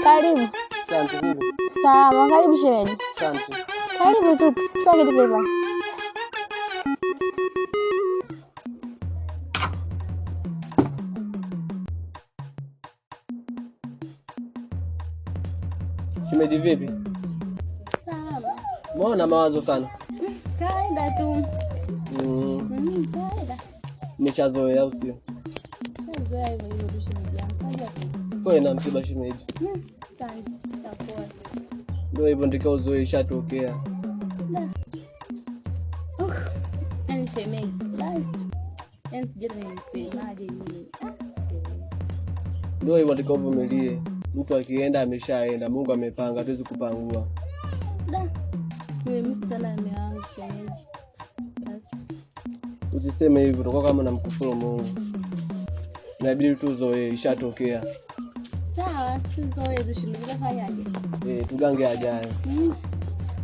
Karibu. Asante bibi. Sawa, karibu shemeji. Asante. Karibu tu. Toa kitu pepa. Shemeji vipi? Sawa. Mbona mawazo sana? Kaida tu. Kaida. Nishazoea au sio? Zoea hivyo tu shemeji yangu. Kwa na msiba shemeji. Asante. Tapoa. Ndio hivyo ndiko uzoe ishatokea. Yaani shemeji. Basi. Yaani sijui nisemaje mimi. Ndio hivyo ndiko uvumilie. Mtu akienda ameshaenda, Mungu amepanga, hatuwezi kupangua. Mimi sana nimeanza shemeji. Usiseme hivyo, utakuwa kama namkufuru Mungu. Inabidi tu uzoe ishatokea. Sawa, tuzoe tu shemeji, unafanyaje? Tugange ajayo.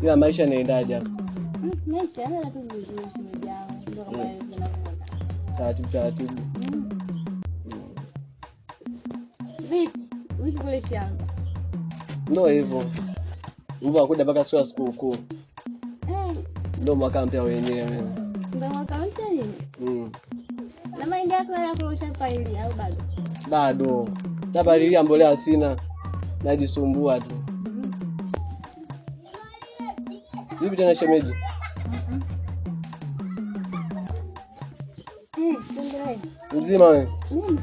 Ila maisha yanaendaje hapa? Maisha yanaenda tu vizuri shemeji yangu. Ndio kama tunavyoona. Taratibu. Vipi kule shamba? Ndio hivyo. Mungu akuja mpaka siku kuu. Ndio mwaka mpya wenyewe. Ndio mwaka mpya nini? Na mahindi yako yanakurusha faili au bado? Bado. Tabalilia mbolea sina. Najisumbua tu. Vipi tena shemeji? Mzima wewe? Mzima.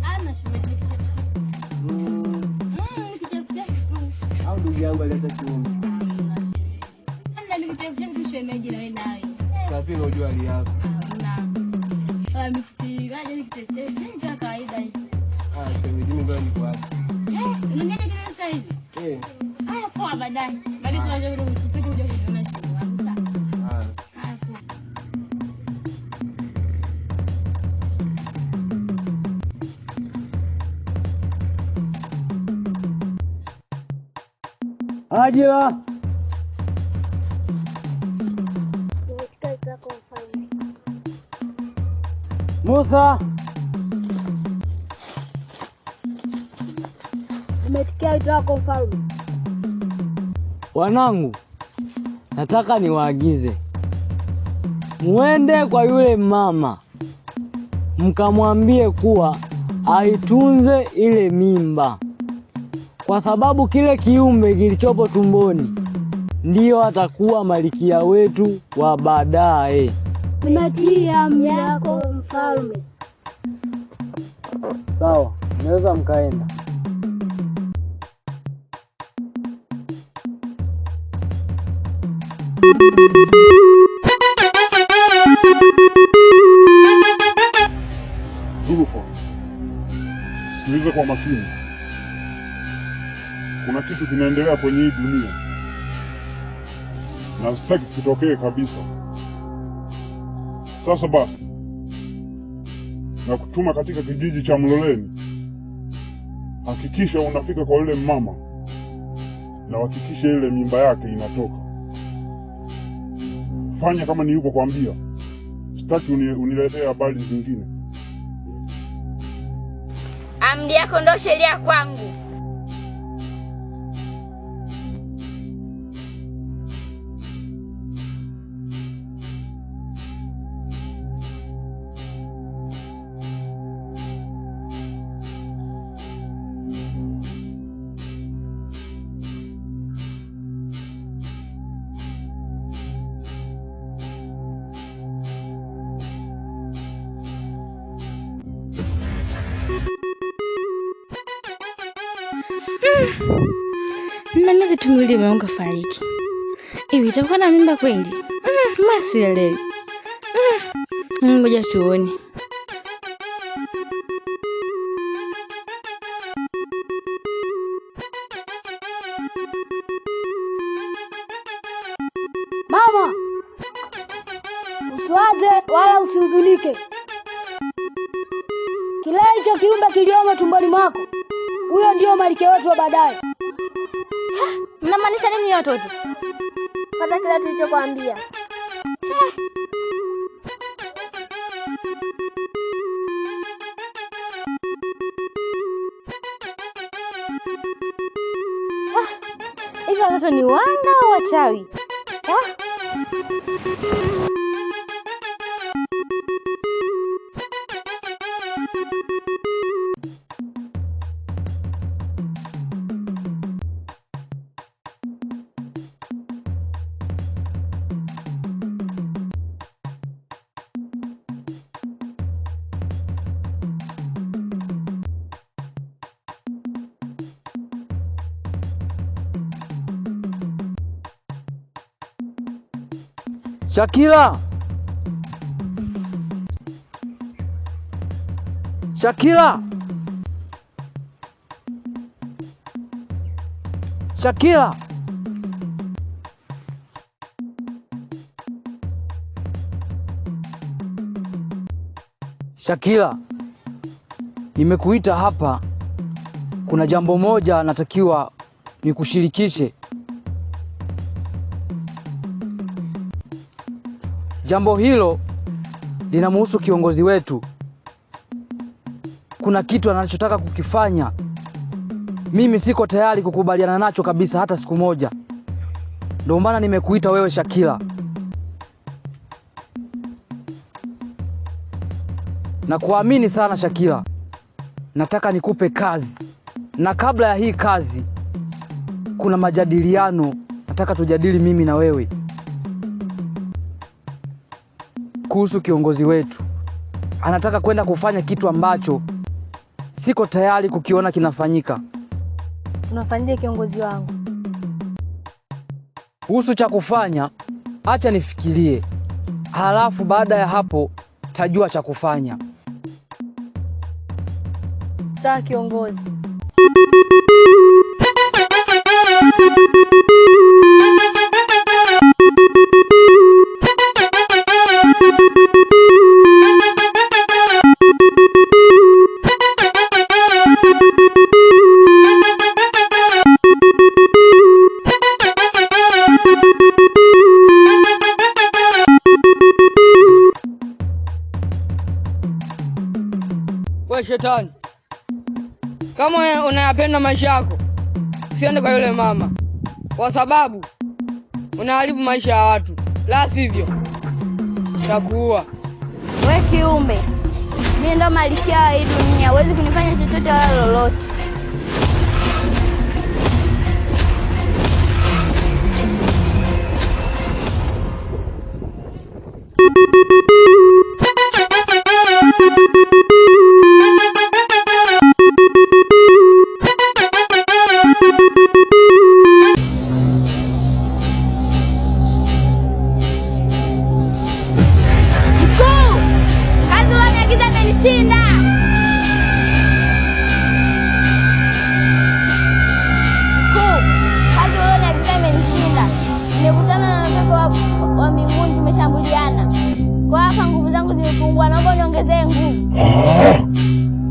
Ana shemeji kichefchefu. Kichefchefu tu. Au ndugu yangu aleta kiume. Ana kichefchefu shemeji na wewe nawe. Safi unajua hali yako. Wala msikii, aje kichefchefu. Ni kama kawaida hivi. Shemeji mimi ngoja nikuache. Unaenda kile sasa hivi? Haya poa baadaye. Baadaye tunaje kuja kuona shemeji wangu sasa. Haya poa. Ajira. Musa. Umetikia wito wako mfalme. Wanangu, nataka niwaagize muende kwa yule mama mkamwambie kuwa aitunze ile mimba, kwa sababu kile kiumbe kilichopo tumboni ndiyo atakuwa malkia wetu wa baadaye. Nimetii amri yako mfalme. Sawa, naweza mkaenda. Zulufa, sikiliza kwa makini. Kuna kitu kinaendelea kwenye hii dunia na sitaki kitokee kabisa. Sasa basi, na kutuma katika kijiji cha Mloleni. Hakikisha unafika kwa yule mama na hakikisha ile mimba yake inatoka. Fanya kama nilivyokuambia. Sitaki uniletee habari zingine. Amri yako ndio sheria kwangu. Na miezi tu miwili umeonga fariki. Hivi itakuwa na mimba kweli? Masielewi. Ngoja tuone. Mama, usiwaze wala usihuzunike. Kile hicho kiumbe kiliomo tumboni mwako, huyo ndio malkia wetu wa baadaye. Mnamaanisha nini watoto? Pata kile tulichokuambia. Hivi watoto ni wanga au wachawi? Shakila! Shakila! Shakila! Shakila, nimekuita hapa. Kuna jambo moja natakiwa nikushirikishe. Jambo hilo linamhusu kiongozi wetu. Kuna kitu anachotaka kukifanya. Mimi siko tayari kukubaliana nacho kabisa hata siku moja. Ndio maana nimekuita wewe Shakila. Na kuamini sana Shakila. Nataka nikupe kazi. Na kabla ya hii kazi kuna majadiliano nataka tujadili mimi na wewe. Kuhusu kiongozi wetu. Anataka kwenda kufanya kitu ambacho siko tayari kukiona kinafanyika. Tunafanyia kiongozi wangu. Kuhusu cha kufanya, acha nifikirie. Halafu baada ya hapo tajua cha kufanya. Sawa kiongozi. Wewe shetani, kama unayapenda maisha yako usiende kwa yule mama, kwa sababu unaharibu maisha ya watu, la sivyo takuua. Wewe kiumbe, mimi ndo malkia wa hii dunia, huwezi kunifanya chochote wala lolote.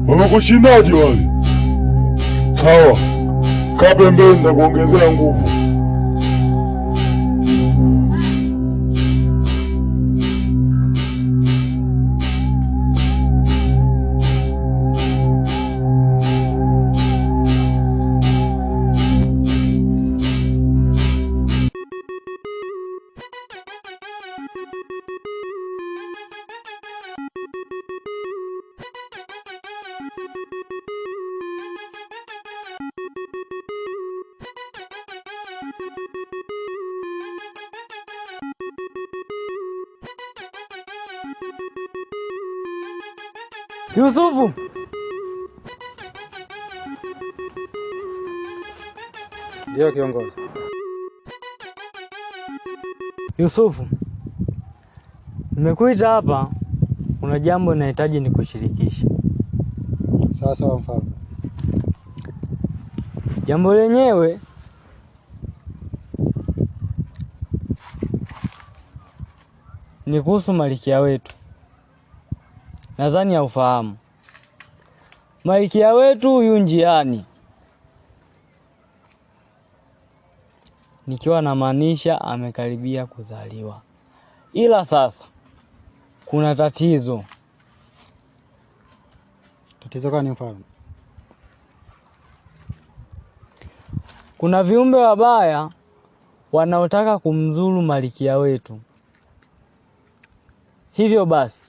Wamekushindaje wale? Sawa, kaa pembeni nitakuongezea nguvu. Yusufu! Ndio kiongozi. Yusufu, nimekuita hapa, kuna jambo nahitaji nikushirikishe. Sawa sawa mfalme. Jambo lenyewe ni kuhusu Malkia wetu. Nadhani haufahamu. Malkia wetu yu njiani. Nikiwa namaanisha amekaribia kuzaliwa. Ila sasa kuna tatizo. Tatizo gani mfalme? Kuna viumbe wabaya wanaotaka kumzuru Malkia wetu. Hivyo basi,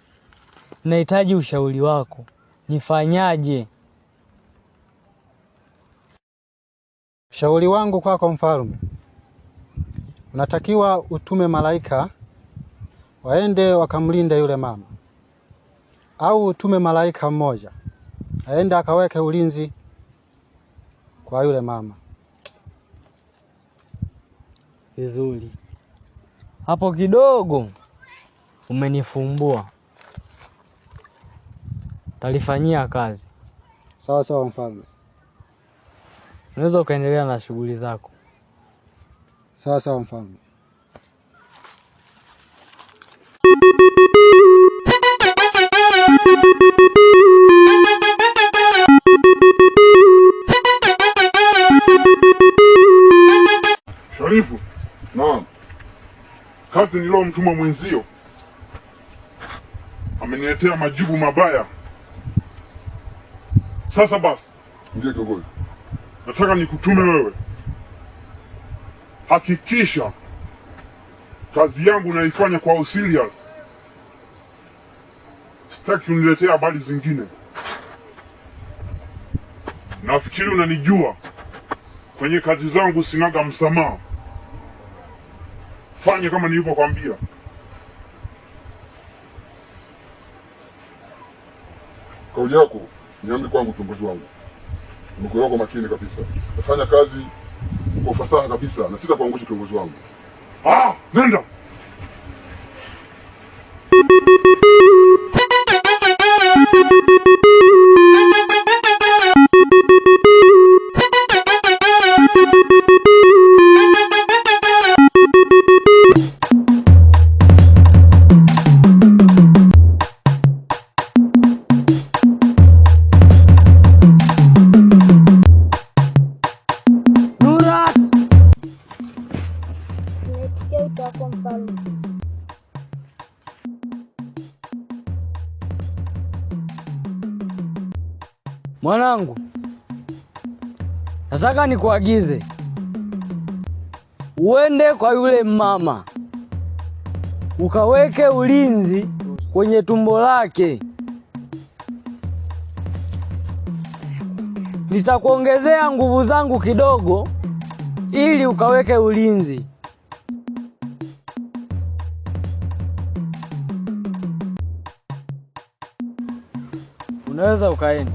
nahitaji ushauri wako. Nifanyaje? Ushauri wangu kwako mfalme, unatakiwa utume malaika waende wakamlinde yule mama, au utume malaika mmoja aende akaweke ulinzi kwa yule mama. Vizuri. Hapo kidogo umenifumbua. Talifanyia kazi. Sawa sawa mfalme. Unaweza ukaendelea na shughuli zako. Sawa sawa mfalme. Sharifu. Naam. Kazi niliyomtuma mwenzio ameniletea majibu mabaya. Sasa basi, ndiye kiongozi, nataka nikutume wewe. Hakikisha kazi yangu naifanya kwa serious. Sitaki uniletea habari zingine. Nafikiri unanijua. Kwenye kazi zangu sinaga msamaha. Fanya kama nilivyokuambia. Kauli yako ni amri kwangu, kiongozi wangu. Mko wako makini kabisa. Nafanya kazi kwa ufasaha kabisa na sitakuangusha kiongozi wangu. Nenda. Mwanangu, nataka nikuagize uende kwa yule mama ukaweke ulinzi kwenye tumbo lake. Nitakuongezea nguvu zangu kidogo ili ukaweke ulinzi. Unaweza ukaenda.